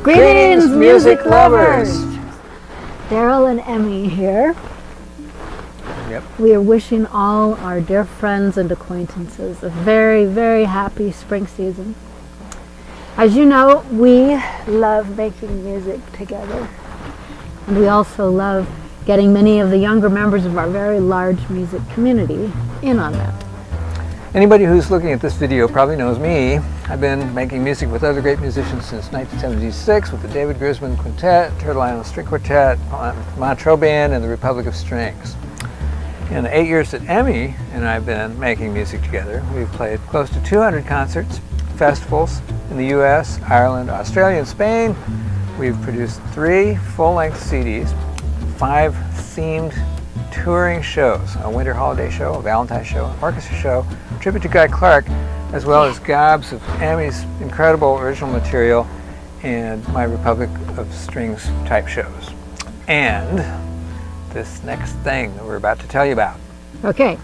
Greetings, music lovers! Darol and Emmy here. Yep. We are wishing all our dear friends and acquaintances a very, very happy spring season. As you know, we love making music together. And we also love getting many of the younger members of our very large music community in on that. Anybody who's looking at this video probably knows me. I've been making music with other great musicians since 1976 with the David Grisman Quintet, Turtle Island String Quartet, Montreux Band, and the Republic of Strings. In the 8 years that Emmy and I have been making music together, we've played close to 200 concerts, festivals in the US, Ireland, Australia, and Spain. We've produced 3 full-length CDs, 5 themed touring shows, a winter holiday show, a Valentine's show, an orchestra show, a tribute to Guy Clark, as well as gobs of Emmy's incredible original material and my Republic of Strings type shows. And this next thing that we're about to tell you about. Okay,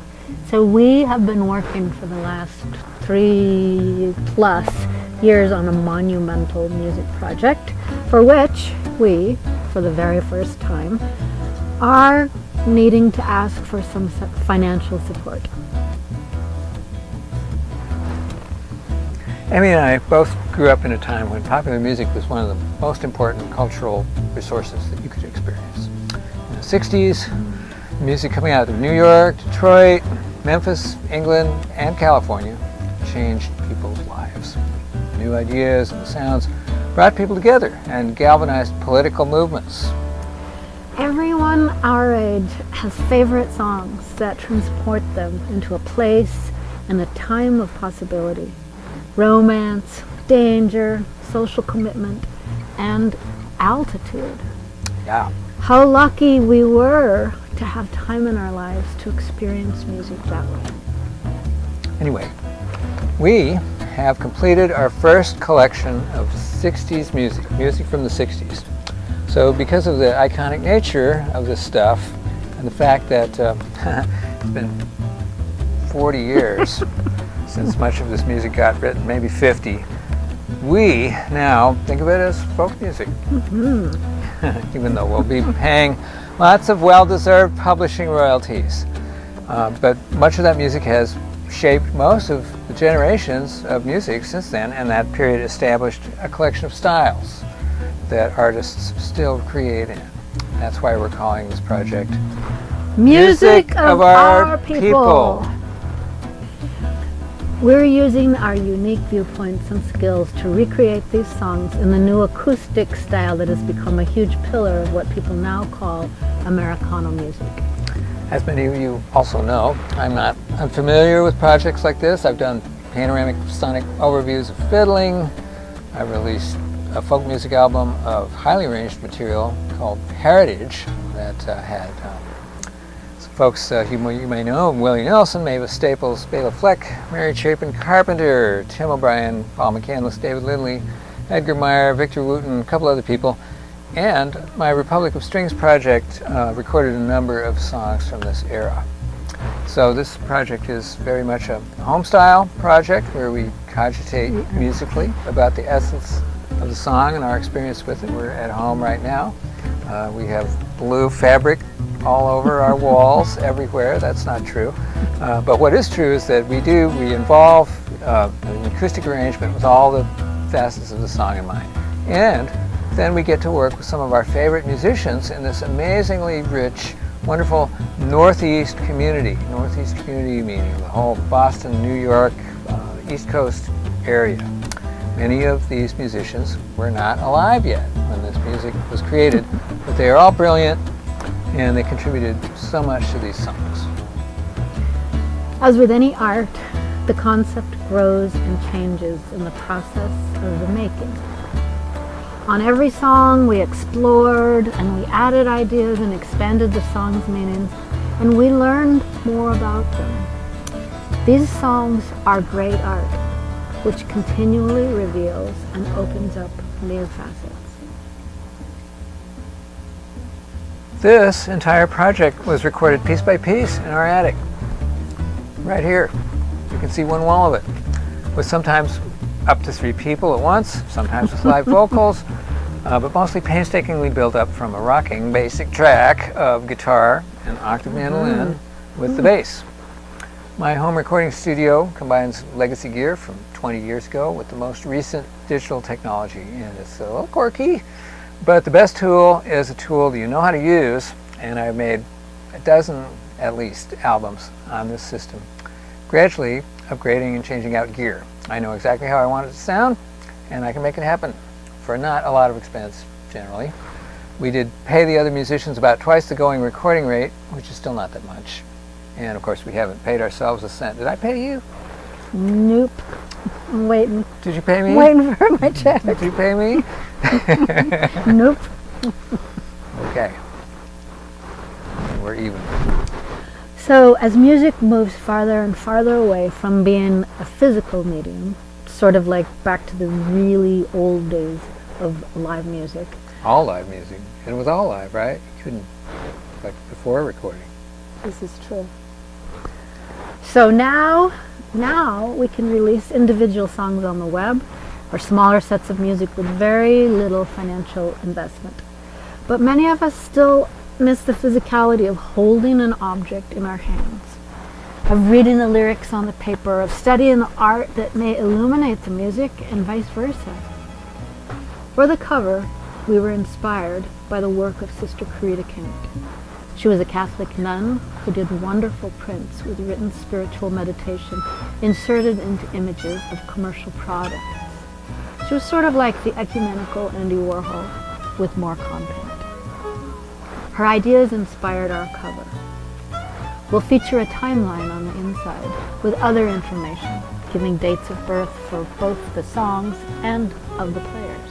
so we have been working for the last 3+ years on a monumental music project for which we, for the very first time, are needing to ask for some financial support. Emmy and I both grew up in a time when popular music was one of the most important cultural resources that you could experience. In the 60s, music coming out of New York, Detroit, Memphis, England, and California changed people's lives. New ideas and sounds brought people together and galvanized political movements. Everyone our age has favorite songs that transport them into a place and a time of possibility. Romance, danger, social commitment, and altitude. Yeah. How lucky we were to have time in our lives to experience music that way. Anyway, we have completed our first collection of 60s music from the 60s. So because of the iconic nature of this stuff and the fact that it's been 40 years since much of this music got written, maybe 50, we now think of it as folk music. Mm-hmm. Even though we'll be paying lots of well-deserved publishing royalties. But much of that music has shaped most of the generations of music since then, and that period established a collection of styles that artists still create in. That's why we're calling this project Music of Our People. We're using our unique viewpoints and skills to recreate these songs in the new acoustic style that has become a huge pillar of what people now call Americana music. As many of you also know, I'm not unfamiliar with projects like this. I've done panoramic sonic overviews of fiddling. I've released a folk music album of highly arranged material called Heritage that had some folks you may know: Willie Nelson, Mavis Staples, Bela Fleck, Mary Chapin Carpenter, Tim O'Brien, Paul McCandless, David Lindley, Edgar Meyer, Victor Wooten, a couple other people. And my Republic of Strings project recorded a number of songs from this era. So this project is very much a home-style project where we cogitate musically about the essence of the song and our experience with it. We're at home right now. We have blue fabric all over our walls everywhere. That's not true. But what is true is that we involve an acoustic arrangement with all the facets of the song in mind. And then we get to work with some of our favorite musicians in this amazingly rich, wonderful Northeast community. Northeast community meaning the whole Boston, New York, East Coast area. Many of these musicians were not alive yet when this music was created, but they are all brilliant and they contributed so much to these songs. As with any art, the concept grows and changes in the process of the making. On every song we explored and we added ideas and expanded the song's meanings, and we learned more about them. These songs are great art, which continually reveals and opens up new facets. This entire project was recorded piece by piece in our attic, right here. You can see one wall of it, with sometimes up to 3 people at once, sometimes with live vocals, but mostly painstakingly built up from a rocking basic track of guitar and octave mandolin with the bass. My home recording studio combines legacy gear from 20 years ago with the most recent digital technology, and it's a little quirky, but the best tool is a tool that you know how to use, and I've made a dozen at least albums on this system, gradually upgrading and changing out gear. I know exactly how I want it to sound, and I can make it happen for not a lot of expense generally. We did pay the other musicians about twice the going recording rate, which is still not that much. And of course we haven't paid ourselves a cent. Did I pay you? Nope. I'm waiting. Did you pay me? Waiting for my check. Did you pay me? Nope. Okay. We're even. So as music moves farther and farther away from being a physical medium, sort of like back to the really old days of live music. All live music. It was all live, right? You couldn't, like before recording. This is true. So now we can release individual songs on the web or smaller sets of music with very little financial investment. But many of us still miss the physicality of holding an object in our hands, of reading the lyrics on the paper, of studying the art that may illuminate the music, and vice versa. For the cover, we were inspired by the work of Sister Carita Kent. She was a Catholic nun who did wonderful prints with written spiritual meditation inserted into images of commercial products. She was sort of like the ecumenical Andy Warhol with more content. Her ideas inspired our cover. We'll feature a timeline on the inside with other information, giving dates of birth for both the songs and of the players.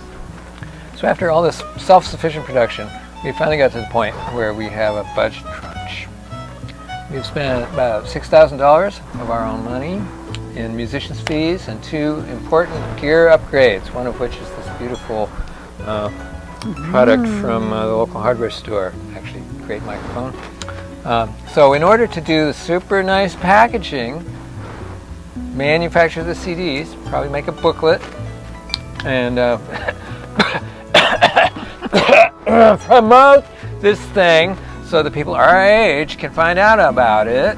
So after all this self-sufficient production, we finally got to the point where we have a budget crunch. We've spent about $6,000 of our own money in musicians' fees and 2 important gear upgrades, one of which is this beautiful product from the local hardware store. Actually, great microphone. So in order to do the super nice packaging, manufacture the CDs, probably make a booklet, and promote this thing so that people our age can find out about it,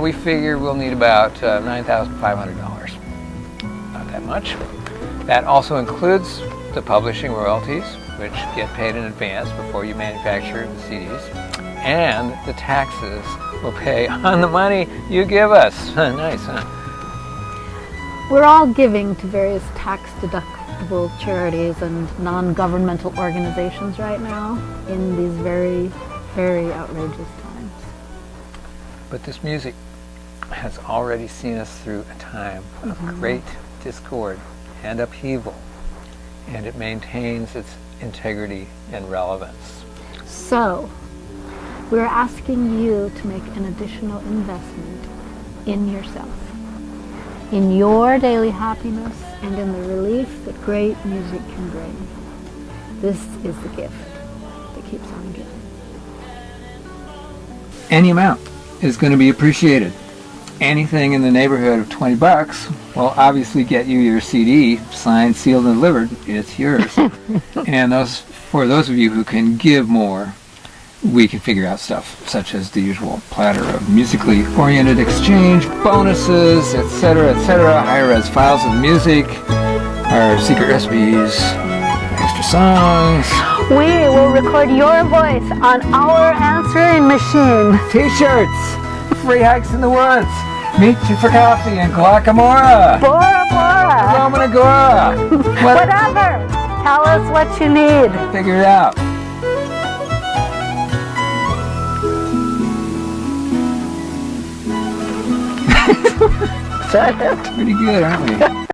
we figure we'll need about $9,500. Not that much. That also includes the publishing royalties, which get paid in advance before you manufacture the CDs, and the taxes we'll pay on the money you give us. Nice, huh? We're all giving to various tax-deductible charities and non-governmental organizations right now in these very, very outrageous times. But this music has already seen us through a time of great discord and upheaval, and it maintains its integrity and relevance. So, we're asking you to make an additional investment in yourself, in your daily happiness, and in the relief that great music can bring. This is the gift that keeps on giving. Any amount is going to be appreciated. Anything in the neighborhood of $20 will obviously get you your CD signed, sealed, and delivered. It's yours. And for those of you who can give more, we can figure out stuff such as the usual platter of musically oriented exchange, bonuses, etc., high-res files of music, our secret recipes, extra songs. We will record your voice on our answering machine. T-shirts, free hikes in the woods, meet you for coffee and guacamole. Bora Bora. Roman Agora. Whatever. Tell us what you need. Figure it out. Pretty good, aren't we?